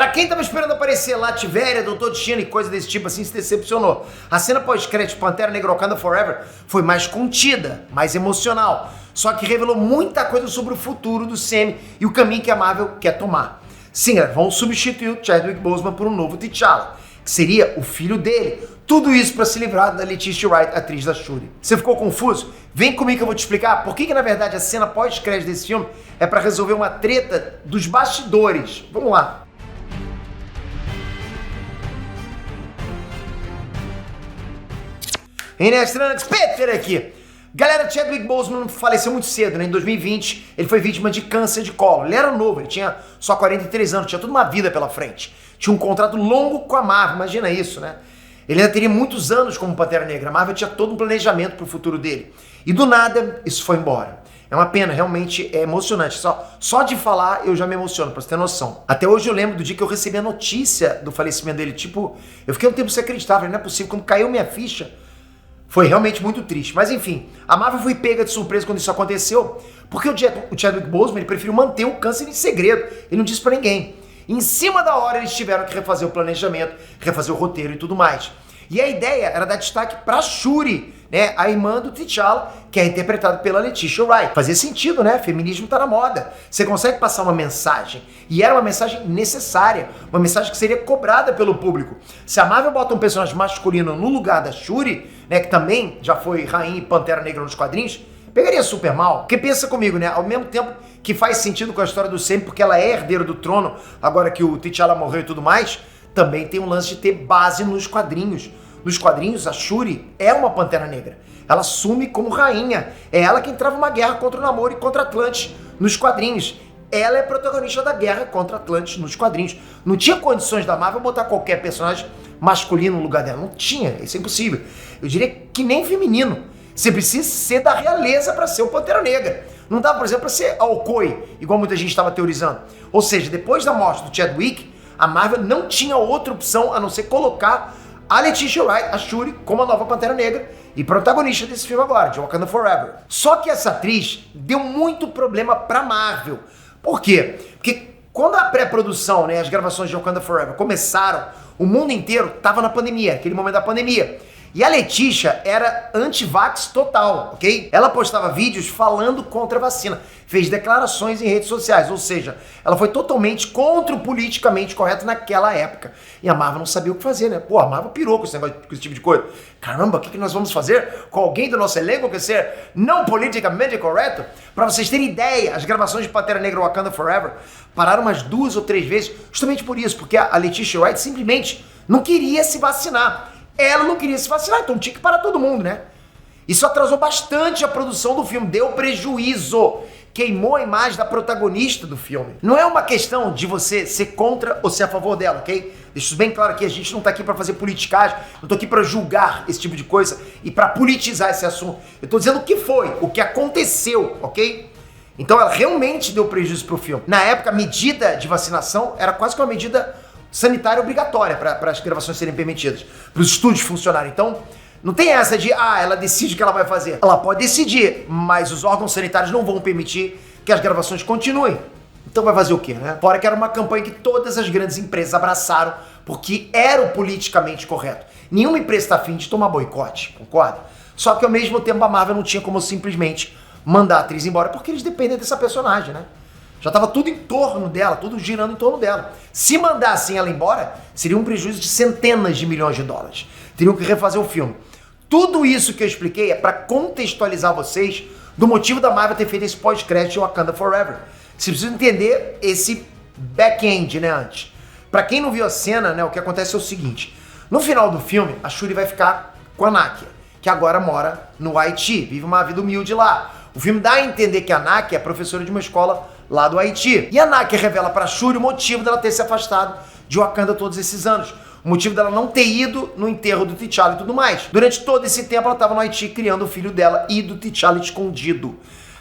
quem tava esperando aparecer Latveria, Doutor Destino e coisa desse tipo assim, se decepcionou. A cena pós-crédito de Pantera Negra Wakanda Forever foi mais contida, mais emocional, só que revelou muita coisa sobre o futuro do Sam e o caminho que a Marvel quer tomar. Sim, vão substituir o Chadwick Boseman por um novo T'Challa, que seria o filho dele. Tudo isso para se livrar da Letitia Wright, atriz da Shuri. Você ficou confuso? Vem comigo que eu vou te explicar por que na verdade a cena pós-crédito desse filme é para resolver uma treta dos bastidores. Vamos lá. Inestranax Peter aqui. Galera, Chadwick Boseman faleceu muito cedo, né? Em 2020, ele foi vítima de câncer de colo. Ele era novo, ele tinha só 43 anos, tinha toda uma vida pela frente. Tinha um contrato longo com a Marvel, imagina isso, né? Ele ainda teria muitos anos como Pantera Negra. A Marvel tinha todo um planejamento pro futuro dele. E do nada, isso foi embora. É uma pena, realmente é emocionante. Só de falar eu já me emociono, pra você ter noção. Até hoje eu lembro do dia que eu recebi a notícia do falecimento dele. Tipo, eu fiquei um tempo sem acreditar, falei, não é possível. Quando caiu minha ficha, foi realmente muito triste. Mas enfim, a Marvel foi pega de surpresa quando isso aconteceu, porque o Chadwick Boseman ele preferiu manter o câncer em segredo. Ele não disse pra ninguém. Em cima da hora eles tiveram que refazer o planejamento, refazer o roteiro e tudo mais. E a ideia era dar destaque pra Shuri, né, a irmã do T'Challa, que é interpretada pela Letitia Wright. Fazia sentido, né? Feminismo tá na moda. Você consegue passar uma mensagem. E era uma mensagem necessária, uma mensagem que seria cobrada pelo público. Se a Marvel bota um personagem masculino no lugar da Shuri, né, que também já foi rainha e Pantera Negra nos quadrinhos, pegaria super mal. Porque pensa comigo, né? Ao mesmo tempo que faz sentido com a história do Sam, porque ela é herdeira do trono, agora que o T'Challa morreu e tudo mais, também tem um lance de ter base nos quadrinhos. Nos quadrinhos, a Shuri é uma Pantera Negra. Ela assume como rainha. É ela quem trava uma guerra contra o Namor e contra Atlantis nos quadrinhos. Ela é protagonista da guerra contra Atlantis nos quadrinhos. Não tinha condições da Marvel botar qualquer personagem masculino no lugar dela. Não tinha, isso é impossível. Eu diria que nem feminino. Você precisa ser da realeza para ser o Pantera Negra. Não dá, por exemplo, para ser Alcoi, igual muita gente estava teorizando. Ou seja, depois da morte do Chadwick, a Marvel não tinha outra opção a não ser colocar a Letitia Wright, a Shuri, como a nova Pantera Negra e protagonista desse filme agora, de Wakanda Forever. Só que essa atriz deu muito problema pra Marvel. Por quê? Porque quando a pré-produção, né, as gravações de Wakanda Forever começaram, o mundo inteiro tava na pandemia, aquele momento da pandemia. E a Letitia era anti-vax total, ok? Ela postava vídeos falando contra a vacina, fez declarações em redes sociais, ou seja, ela foi totalmente contra o politicamente correto naquela época. E a Marvel não sabia o que fazer, né? Pô, a Marvel pirou com esse negócio, com esse tipo de coisa. Caramba, o que nós vamos fazer com alguém do nosso elenco que quer ser não politicamente correto? Pra vocês terem ideia, as gravações de Pantera Negra Wakanda Forever pararam umas 2 ou 3 vezes, justamente por isso, porque a Letitia Wright simplesmente não queria se vacinar. Ela não queria se vacinar, então tinha que parar todo mundo, né? Isso atrasou bastante a produção do filme, deu prejuízo, queimou a imagem da protagonista do filme. Não é uma questão de você ser contra ou ser a favor dela, ok? Deixa isso bem claro aqui, a gente não tá aqui pra fazer politicagem, eu tô aqui pra julgar esse tipo de coisa e pra politizar esse assunto. Eu tô dizendo o que foi, o que aconteceu, ok? Então ela realmente deu prejuízo pro filme. Na época, a medida de vacinação era quase que uma medida sanitária obrigatória para as gravações serem permitidas, para os estúdios funcionarem. Então, não tem essa de, ela decide o que ela vai fazer. Ela pode decidir, mas os órgãos sanitários não vão permitir que as gravações continuem. Então vai fazer o quê, né? Fora que era uma campanha que todas as grandes empresas abraçaram, porque era o politicamente correto. Nenhuma empresa está afim de tomar boicote, concorda? Só que ao mesmo tempo a Marvel não tinha como simplesmente mandar a atriz embora, porque eles dependem dessa personagem, né? Já estava tudo em torno dela, tudo girando em torno dela. Se mandassem ela embora, seria um prejuízo de centenas de milhões de dólares. Teriam que refazer o filme. Tudo isso que eu expliquei é para contextualizar vocês do motivo da Marvel ter feito esse pós-crédito de Wakanda Forever. Você precisa entender esse back-end, né, antes. Para quem não viu a cena, né, o que acontece é o seguinte. No final do filme, a Shuri vai ficar com a Nakia, que agora mora no Haiti, vive uma vida humilde lá. O filme dá a entender que a Nakia é professora de uma escola lá do Haiti. E a Nakia revela pra Shuri o motivo dela ter se afastado de Wakanda todos esses anos. O motivo dela não ter ido no enterro do T'Challa e tudo mais. Durante todo esse tempo ela estava no Haiti criando o filho dela e do T'Challa escondido.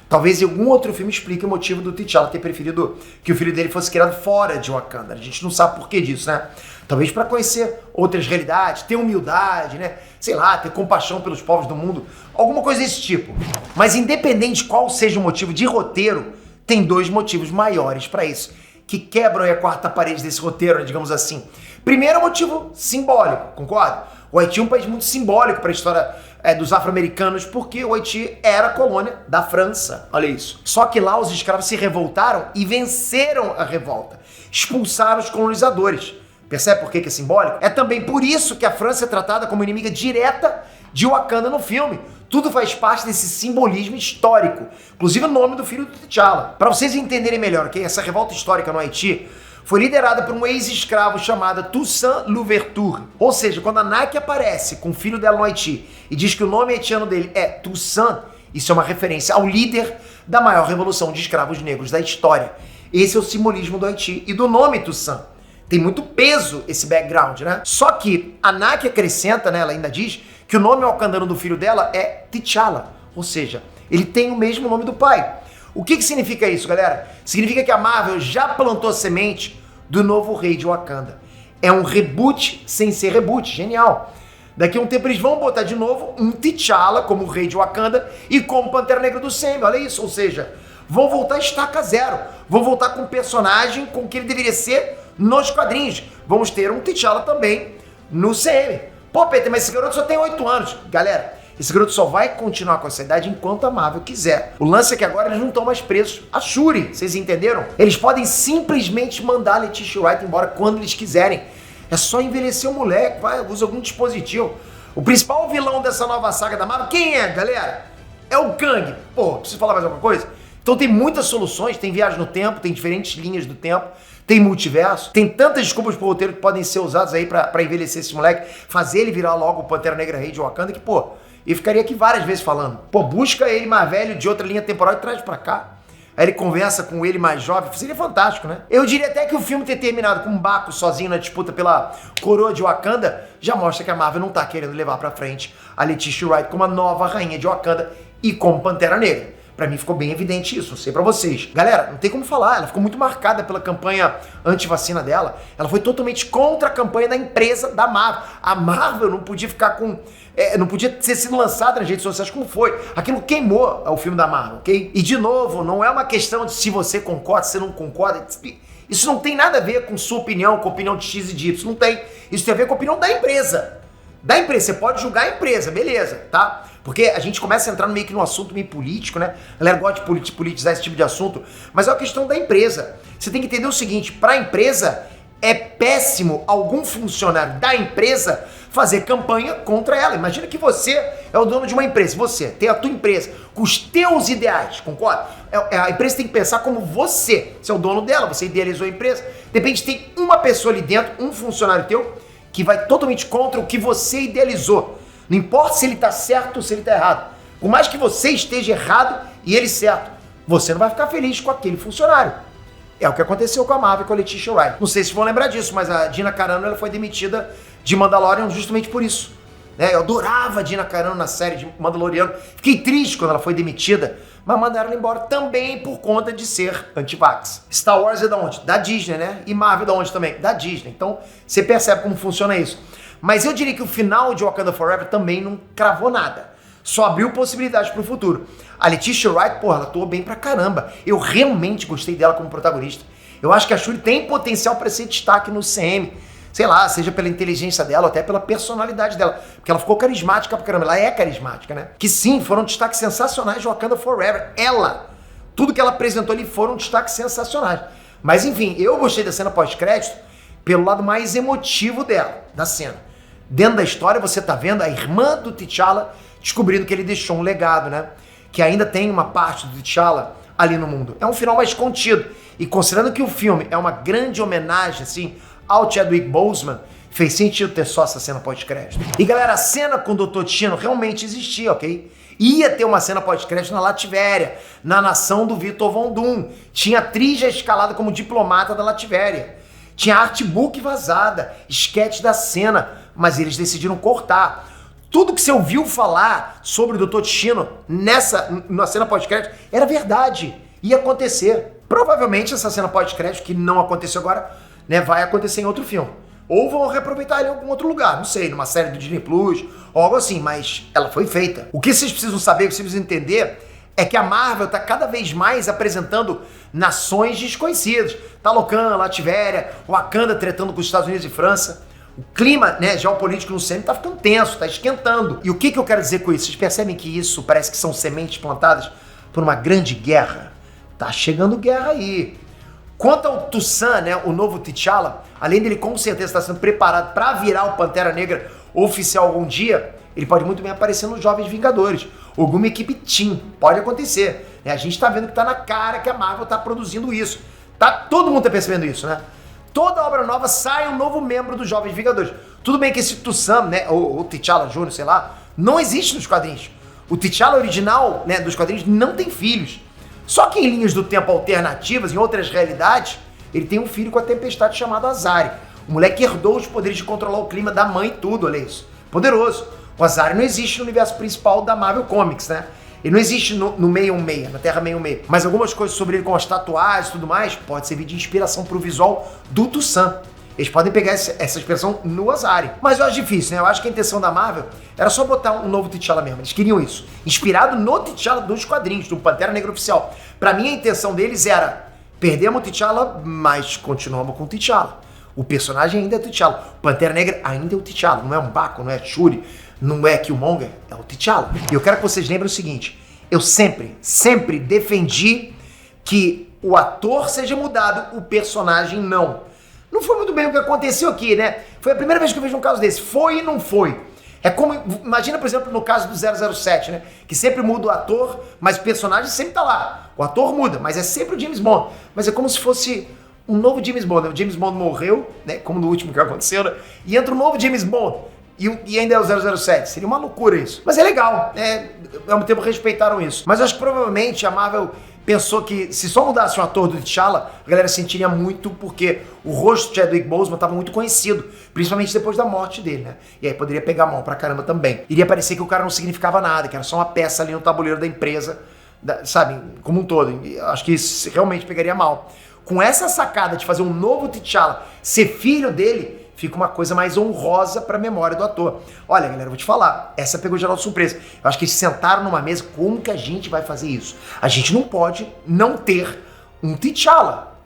Talvez em algum outro filme explique o motivo do T'Challa ter preferido que o filho dele fosse criado fora de Wakanda. A gente não sabe por que disso, né? Talvez para conhecer outras realidades, ter humildade, né? Sei lá, ter compaixão pelos povos do mundo. Alguma coisa desse tipo. Mas independente de qual seja o motivo de roteiro, tem 2 motivos maiores para isso. que quebram a quarta parede desse roteiro, né, digamos assim. Primeiro, motivo simbólico, concorda? O Haiti é um país muito simbólico para a história dos afro-americanos, porque o Haiti era colônia da França. Olha isso. Só que lá os escravos se revoltaram e venceram a revolta. Expulsaram os colonizadores. Percebe por que é simbólico? É também por isso que a França é tratada como inimiga direta de Wakanda no filme. Tudo faz parte desse simbolismo histórico. Inclusive o nome do filho do T'Challa. Para vocês entenderem melhor, ok? Essa revolta histórica no Haiti foi liderada por um ex-escravo chamado Toussaint Louverture. Ou seja, quando a Nike aparece com o filho dela no Haiti e diz que o nome haitiano dele é Toussaint, isso é uma referência ao líder da maior revolução de escravos negros da história. Esse é o simbolismo do Haiti e do nome Toussaint. Tem muito peso esse background, né? Só que a Nike acrescenta, né, ela ainda diz que o nome wakandano do filho dela é T'Challa. Ou seja, ele tem o mesmo nome do pai. O que significa isso, galera? Significa que a Marvel já plantou a semente do novo rei de Wakanda. É um reboot sem ser reboot. Genial. Daqui a um tempo eles vão botar de novo um T'Challa como rei de Wakanda e como Pantera Negra do Sam. Olha isso. Ou seja, vão voltar a estaca zero. Vão voltar com o personagem com o que ele deveria ser nos quadrinhos. Vamos ter um T'Challa também no CM. Pô, Peter, mas esse garoto só tem 8 anos. Galera, esse garoto só vai continuar com essa idade enquanto a Marvel quiser. O lance é que agora eles não estão mais presos a Shuri, vocês entenderam? Eles podem simplesmente mandar a Letitia Wright embora quando eles quiserem. É só envelhecer o moleque, vai, usa algum dispositivo. O principal vilão dessa nova saga da Marvel, quem é, galera? É o Kang. Pô, preciso falar mais alguma coisa? Então tem muitas soluções, tem viagem no tempo, tem diferentes linhas do tempo, tem multiverso, tem tantas desculpas pro roteiro que podem ser usadas aí pra envelhecer esse moleque, fazer ele virar logo o Pantera Negra Rei de Wakanda, que, pô, eu ficaria aqui várias vezes falando. Pô, busca ele mais velho de outra linha temporal e traz pra cá. Aí ele conversa com ele mais jovem, seria fantástico, né? Eu diria até que o filme ter terminado com um Baco sozinho na disputa pela coroa de Wakanda já mostra que a Marvel não tá querendo levar pra frente a Letitia Wright como a nova rainha de Wakanda e como Pantera Negra. Pra mim ficou bem evidente isso, não sei pra vocês. Galera, não tem como falar, ela ficou muito marcada pela campanha anti-vacina dela. Ela foi totalmente contra a campanha da empresa da Marvel. A Marvel não podia ficar com... não podia ter sido lançada nas redes sociais como foi. Aquilo queimou o filme da Marvel, ok? E de novo, não é uma questão de se você concorda, se você não concorda. Isso não tem nada a ver com sua opinião, com a opinião de X e de Y. Não tem. Isso tem a ver com a opinião da empresa. Da empresa, você pode julgar a empresa, beleza, tá? Porque a gente começa a entrar meio que num assunto meio político, né? A galera gosta de politizar esse tipo de assunto, mas é uma questão da empresa. Você tem que entender o seguinte, para a empresa é péssimo algum funcionário da empresa fazer campanha contra ela. Imagina que você é o dono de uma empresa, você tem a tua empresa com os teus ideais, concorda? A empresa tem que pensar como você é o dono dela, você idealizou a empresa. De repente tem uma pessoa ali dentro, um funcionário teu, que vai totalmente contra o que você idealizou. Não importa se ele está certo ou se ele está errado. Por mais que você esteja errado e ele certo, você não vai ficar feliz com aquele funcionário. É o que aconteceu com a Marvel e com a Letitia Wright. Não sei se vão lembrar disso, mas a Gina Carano ela foi demitida de Mandalorian justamente por isso. Eu adorava a Gina Carano na série de Mandaloriano. Fiquei triste quando ela foi demitida, mas mandaram ela embora também por conta de ser anti-vax. Star Wars é da onde? Da Disney, né? E Marvel da onde também? Da Disney. Então você percebe como funciona isso. Mas eu diria que o final de Wakanda Forever também não cravou nada. Só abriu possibilidades pro futuro. A Letitia Wright, porra, ela atuou bem pra caramba. Eu realmente gostei dela como protagonista. Eu acho que a Shuri tem potencial para ser destaque no CM. Sei lá, seja pela inteligência dela ou até pela personalidade dela. Porque ela ficou carismática pra caramba. Ela é carismática, né? Que sim, foram destaques sensacionais de Wakanda Forever. Tudo que ela apresentou ali foram destaques sensacionais. Mas enfim, eu gostei da cena pós-crédito pelo lado mais emotivo dela, da cena. Dentro da história você tá vendo a irmã do T'Challa descobrindo que ele deixou um legado, né? Que ainda tem uma parte do T'Challa ali no mundo. É um final mais contido. E considerando que o filme é uma grande homenagem, assim, ao Chadwick Boseman, fez sentido ter só essa cena pós-crédito. E galera, a cena com o Dr. Tino realmente existia, ok? Ia ter uma cena pós-crédito na Lativéria, na nação do Victor Von Doom. Tinha atriz já escalada como diplomata da Lativéria. Tinha artbook vazada, esquete da cena, mas eles decidiram cortar. Tudo que você ouviu falar sobre o Dr. Destino na cena pós-crédito era verdade, ia acontecer. Provavelmente essa cena pós-crédito, que não aconteceu agora, né, vai acontecer em outro filme. Ou vão reaproveitar ele em algum outro lugar, não sei, numa série do Disney Plus, ou algo assim, mas ela foi feita. O que vocês precisam saber, o que vocês precisam entender, é que a Marvel tá cada vez mais apresentando nações desconhecidas. Talocan, Lativéria, Wakanda tretando com os Estados Unidos e França. O clima, né, geopolítico no CM tá ficando tenso, tá esquentando. E o que eu quero dizer com isso? Vocês percebem que isso parece que são sementes plantadas por uma grande guerra? Tá chegando guerra aí. Quanto ao Toussaint, né, o novo T'Challa, além dele com certeza estar sendo preparado para virar o Pantera Negra oficial algum dia, ele pode muito bem aparecer nos Jovens Vingadores. Alguma equipe Team, pode acontecer. A gente tá vendo que tá na cara que a Marvel tá produzindo isso. Todo mundo tá percebendo isso, né? Toda obra nova sai um novo membro dos Jovens Vingadores. Tudo bem que esse Toussaint, né, ou T'Challa Jr., sei lá, não existe nos quadrinhos. O T'Challa original, né, dos quadrinhos não tem filhos. Só que em linhas do tempo alternativas, em outras realidades, ele tem um filho com a Tempestade chamado Azari. O moleque herdou os poderes de controlar o clima da mãe e tudo, olha isso. Poderoso. O Azari não existe no universo principal da Marvel Comics, né? Ele não existe no 616, na Terra 616. Mas algumas coisas sobre ele com as tatuagens e tudo mais pode servir de inspiração pro visual do Toussaint. Eles podem pegar essa expressão no Azari. Mas eu acho difícil, né? Eu acho que a intenção da Marvel era só botar um novo T'Challa mesmo. Eles queriam isso. Inspirado no T'Challa dos quadrinhos, do Pantera Negra oficial. Pra mim, a intenção deles era: perdemos o T'Challa, mas continuamos com o T'Challa. O personagem ainda é o T'Challa. O Pantera Negra ainda é o T'Challa. Não é um Baco, não é Shuri, não é Killmonger, é o T'Challa. E eu quero que vocês lembrem o seguinte: eu sempre defendi que o ator seja mudado, o personagem não. Não foi muito bem o que aconteceu aqui, né? Foi a primeira vez que eu vejo um caso desse. Foi e não foi. É como, imagina, por exemplo, no caso do 007, né? Que sempre muda o ator, mas o personagem sempre tá lá. O ator muda, mas é sempre o James Bond. Mas é como se fosse um novo James Bond, né? O James Bond morreu, né? Como no último que aconteceu, né? E entra um novo James Bond. E ainda é o 007. Seria uma loucura isso. Mas é legal. Ao mesmo tempo respeitaram isso. Mas eu acho que provavelmente a Marvel pensou que se só mudasse o ator do T'Challa, a galera sentiria muito, porque o rosto de Chadwick Boseman estava muito conhecido, principalmente depois da morte dele, né? E aí poderia pegar mal pra caramba também. Iria parecer que o cara não significava nada, que era só uma peça ali no tabuleiro da empresa, sabe? Como um todo. E acho que isso realmente pegaria mal. Com essa sacada de fazer um novo T'Challa ser filho dele, fica uma coisa mais honrosa pra memória do ator. Olha, galera, eu vou te falar, essa pegou geral de surpresa. Eu acho que eles sentaram numa mesa, como que a gente vai fazer isso? A gente não pode não ter um T'Challa.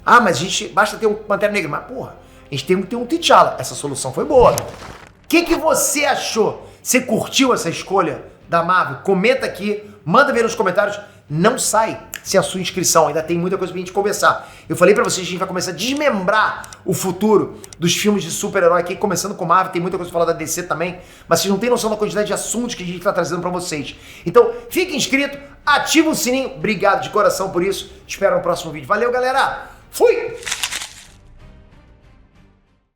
Ah, mas a gente, basta ter um Pantera Negra. Mas, porra, a gente tem que ter um T'Challa. Essa solução foi boa. O que você achou? Você curtiu essa escolha da Marvel? Comenta aqui, manda ver nos comentários. Não sai se a sua inscrição, ainda tem muita coisa pra gente conversar. Eu falei pra vocês que a gente vai começar a desmembrar o futuro dos filmes de super-herói aqui, começando com Marvel, tem muita coisa pra falar da DC também, mas vocês não têm noção da quantidade de assuntos que a gente tá trazendo pra vocês. Então, fique inscrito, ativa o sininho, obrigado de coração por isso, te espero no próximo vídeo. Valeu, galera! Fui!